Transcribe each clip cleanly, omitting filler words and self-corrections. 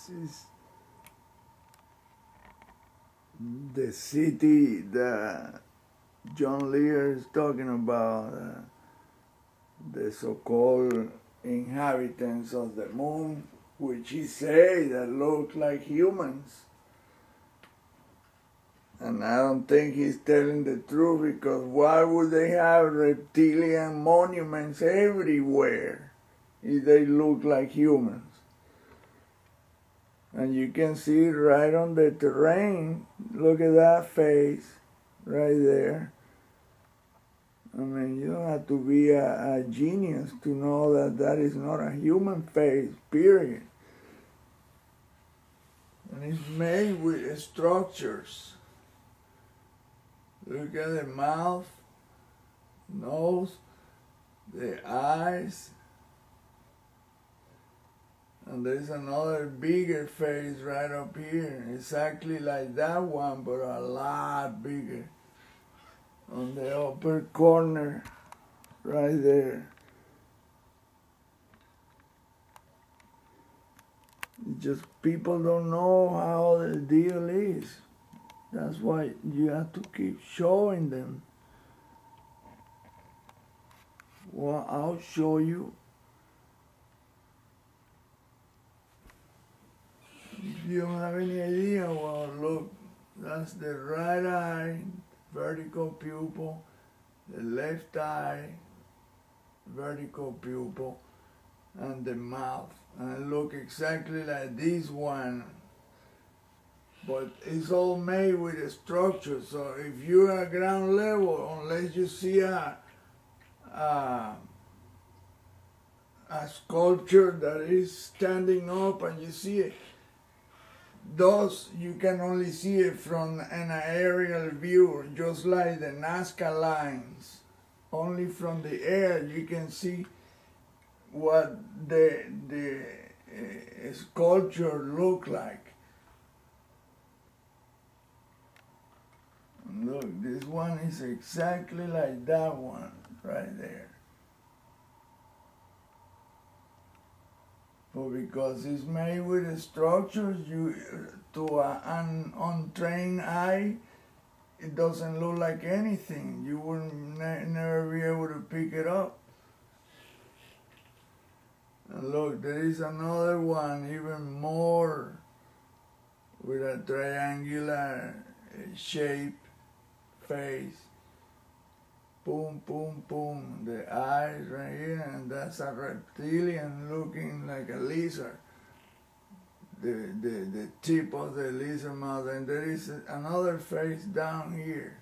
This is the city that John Lear is talking about, the so-called inhabitants of the moon, which he say that look like humans. And I don't think he's telling the truth, because why would they have reptilian monuments everywhere if they look like humans? And you can see right on the terrain, look at that face right there. I mean, you don't have to be a genius to know that that is not a human face, period. And it's made with structures. Look at the mouth, nose, the eyes. And there's another bigger face right up here, exactly like that one, but a lot bigger. On the upper corner, right there. Just people don't know how the deal is. That's why you have to keep showing them. Well, I'll show you. If you don't have any idea, well, look, that's the right eye, vertical pupil, the left eye, vertical pupil, and the mouth. And it look exactly like this one, but it's all made with a structure. So if you're at ground level, unless you see a sculpture that is standing up and you see it, those you can only see it from an aerial view, just like the Nazca lines. Only from the air you can see what the sculpture look like. And look, this one is exactly like that one right there. But because it's made with structures, to an untrained eye, it doesn't look like anything. You will never be able to pick it up. And look, there is another one, even more, with a triangular shape, face. Boom, boom, boom, the eyes right here, and that's a reptilian looking like a lizard. The tip of the lizard mouth, and there is another face down here.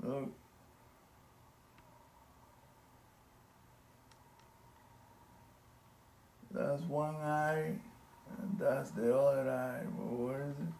Look. That's one eye, and that's the other eye. Well, where is it?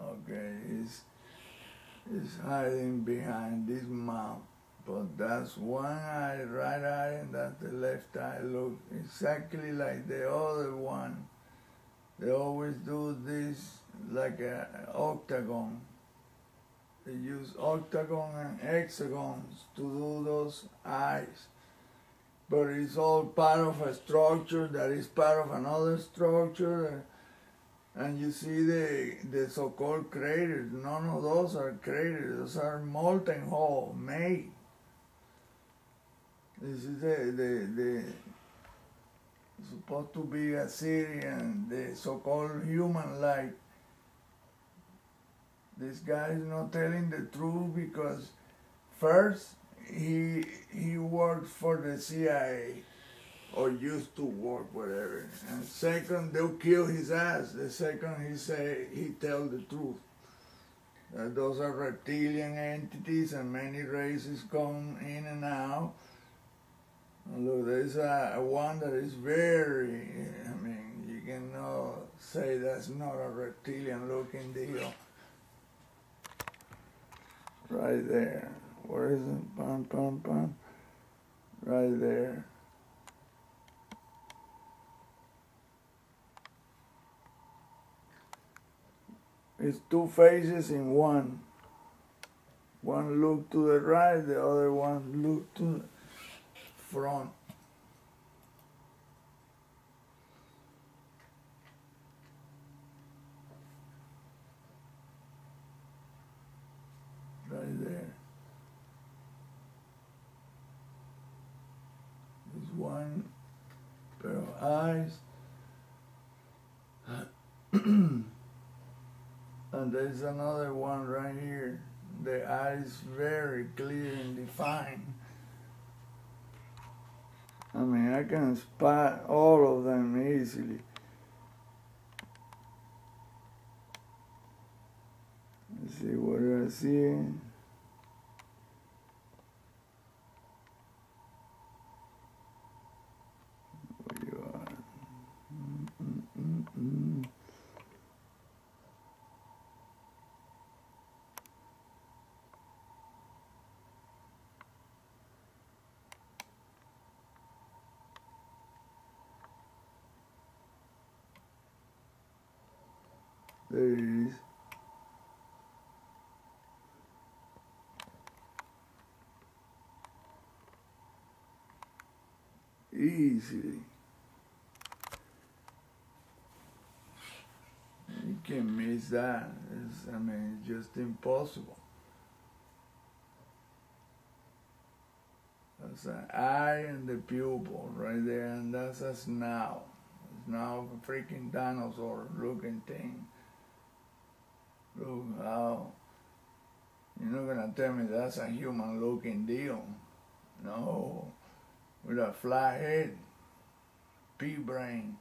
Okay, it's hiding behind this mouth. But that's one eye, right eye, and that's the left eye. Look exactly like the other one. They always do this like an octagon. They use octagon and hexagons to do those eyes. But it's all part of a structure that is part of another structure. And you see the so-called craters. None of those are craters. Those are molten hole made. This is the supposed to be a city, and the so-called human life. This guy is not telling the truth, because first he worked for the CIA, or used to work, whatever. And second, they'll kill his ass. The second he tell the truth. Those are reptilian entities, and many races come in and out. And look, there's one that is very, I mean, you cannot say that's not a reptilian looking deal. Right there. Where is it? Pam, pam, pam. Right there. It's two faces in one. One look to the right, the other one look to the front. Right there. There's one pair of eyes. And there's another one right here. The eye is very clear and defined. I mean, I can spot all of them easily. Let's see, what do I see? Where you are? There it is. Easily. You can't miss that. I mean, it's just impossible. That's an eye and the pupil right there, and that's a snout. It's now a freaking dinosaur looking thing. Look how, you're not gonna tell me that's a human looking deal. No, with a flat head, pea brain.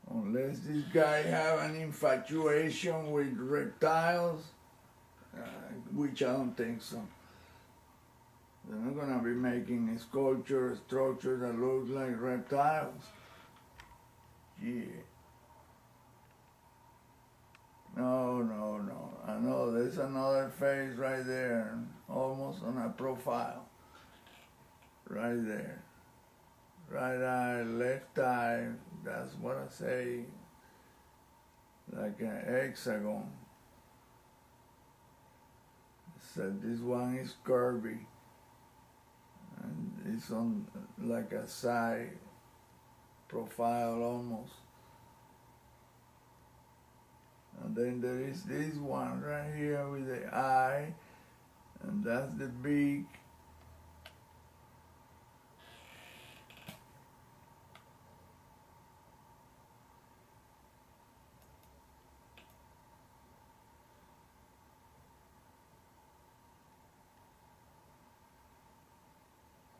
Unless this guy have an infatuation with reptiles, which I don't think so. They're not gonna be making a structure that looks like reptiles. Yeah. No. I know there's another face right there, almost on a profile. Right there. Right eye, left eye, that's what I say, like an hexagon. So this one is curvy, and it's on like a side profile almost. And then there is this one right here with the eye, and that's the beak.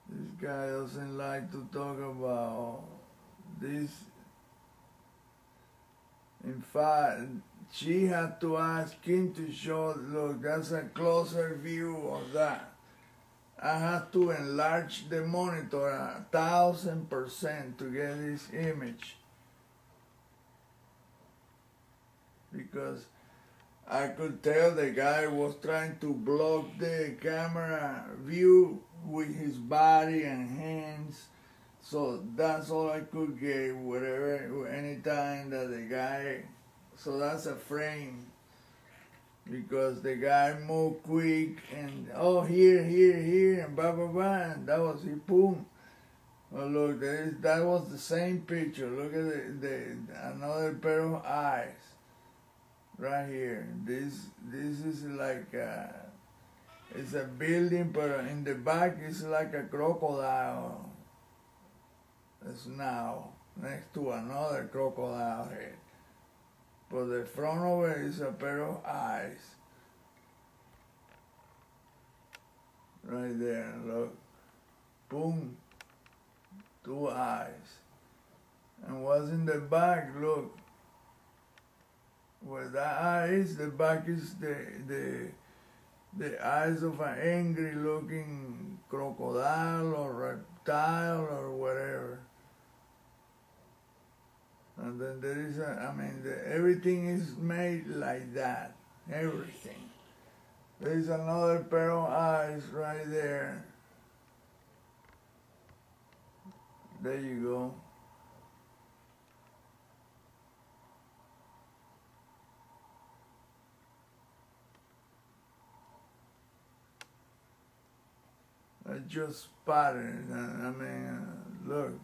This guy doesn't like to talk about this. In fact, she had to ask him to show, look, that's a closer view of that. I had to enlarge the monitor 1,000% to get this image, because I could tell the guy was trying to block the camera view with his body and hands. So that's all I could get, whatever, anytime that the guy, so that's a frame, because the guy moved quick and, oh, here, and blah, blah, blah, and that was it, boom. Well, look, that was the same picture. Look at another pair of eyes right here. This is like, it's a building, but in the back it's like a crocodile. It's now next to another crocodile head. But the front of it is a pair of eyes. Right there, look. Boom. 2 eyes. And what's in the back, look. Where that eye is, the back is the eyes of an angry looking crocodile or reptile or whatever. And then there is everything is made like that. Everything. There is another pair of eyes right there. There you go. just patterns. I mean, look,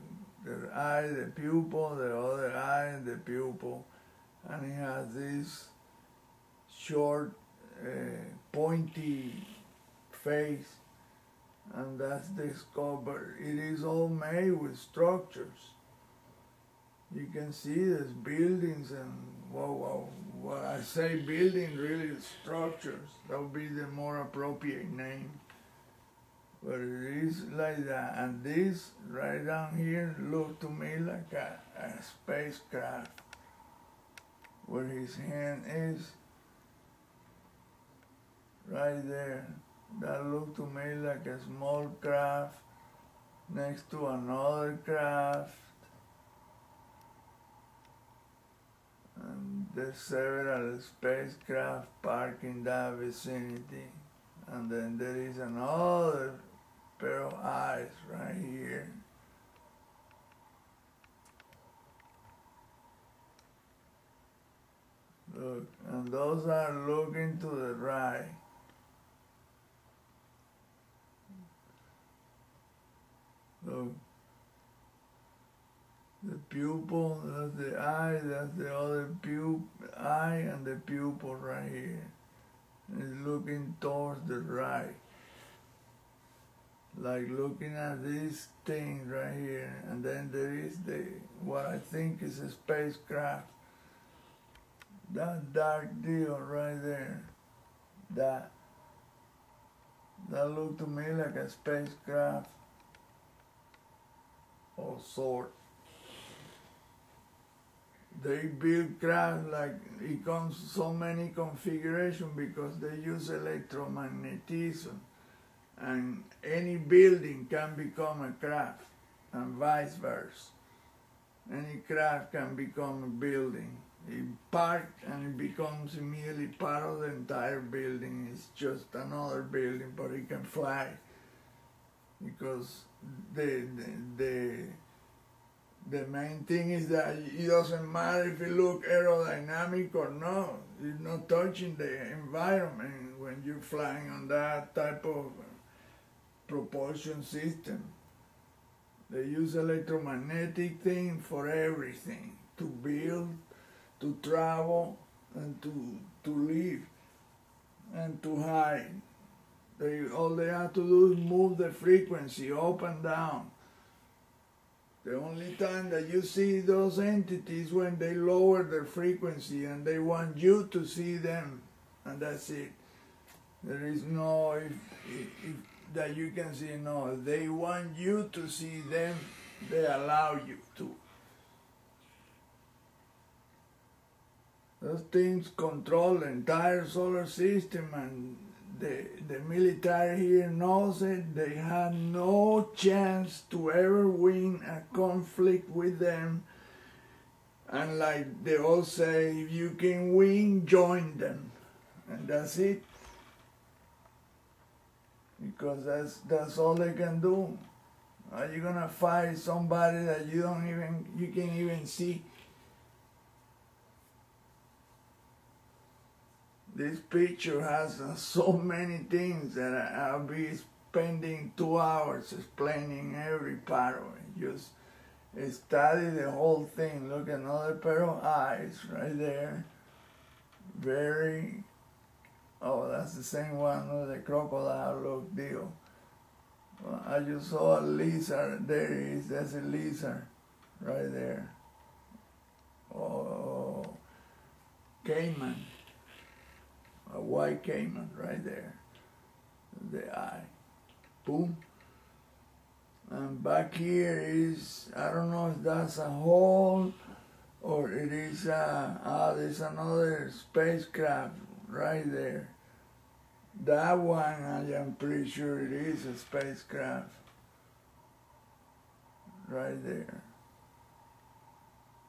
the eye, the pupil, the other eye, the pupil, and he has this short, pointy face, and that's the skull. But it is all made with structures. You can see there's buildings and, well, I say building, really structures. That would be the more appropriate name. But it is like that. And this right down here looked to me like a spacecraft, where his hand is right there. That looked to me like a small craft next to another craft. And there's several spacecraft parked in that vicinity. And then there is another pair of eyes right here. Look, and those are looking to the right. Look. The pupil, that's the eye, that's the other eye, and the pupil right here. It's looking towards the right. Like looking at this thing right here. And then there is what I think is a spacecraft. That dark deal right there. That looked to me like a spacecraft of sort. They build craft like it comes so many configurations because they use electromagnetism, and any building can become a craft, and vice versa. Any craft can become a building. It parked and it becomes immediately part of the entire building. It's just another building, but it can fly because the main thing is that it doesn't matter if it looks aerodynamic or not. It's not touching the environment when you're flying on that type of propulsion system. They use electromagnetic thing for everything, to build, to travel, and to live, and to hide. All they have to do is move the frequency up and down. The only time that you see those entities when they lower their frequency and they want you to see them, and that's it. There is no if that you can see. No, they want you to see them. They allow you to. Those things control the entire solar system, and the military here knows it. They have no chance to ever win a conflict with them. And like they all say, if you can win, join them. And that's it. Because that's all they can do. Are you gonna fight somebody that you can't even see? This picture has so many things that I'll be spending 2 hours explaining every part of it. Just study the whole thing. Look, another pair of eyes right there. Oh, that's the same one with the crocodile look deal. Well, I just saw a lizard. There it is. That's a lizard right there. Oh, caiman. A white caiman right there, the eye, boom. And back here is, I don't know if that's a hole or it is there's another spacecraft right there. That one, I am pretty sure it is a spacecraft right there.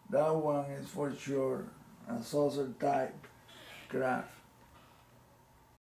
That one is for sure a saucer type craft.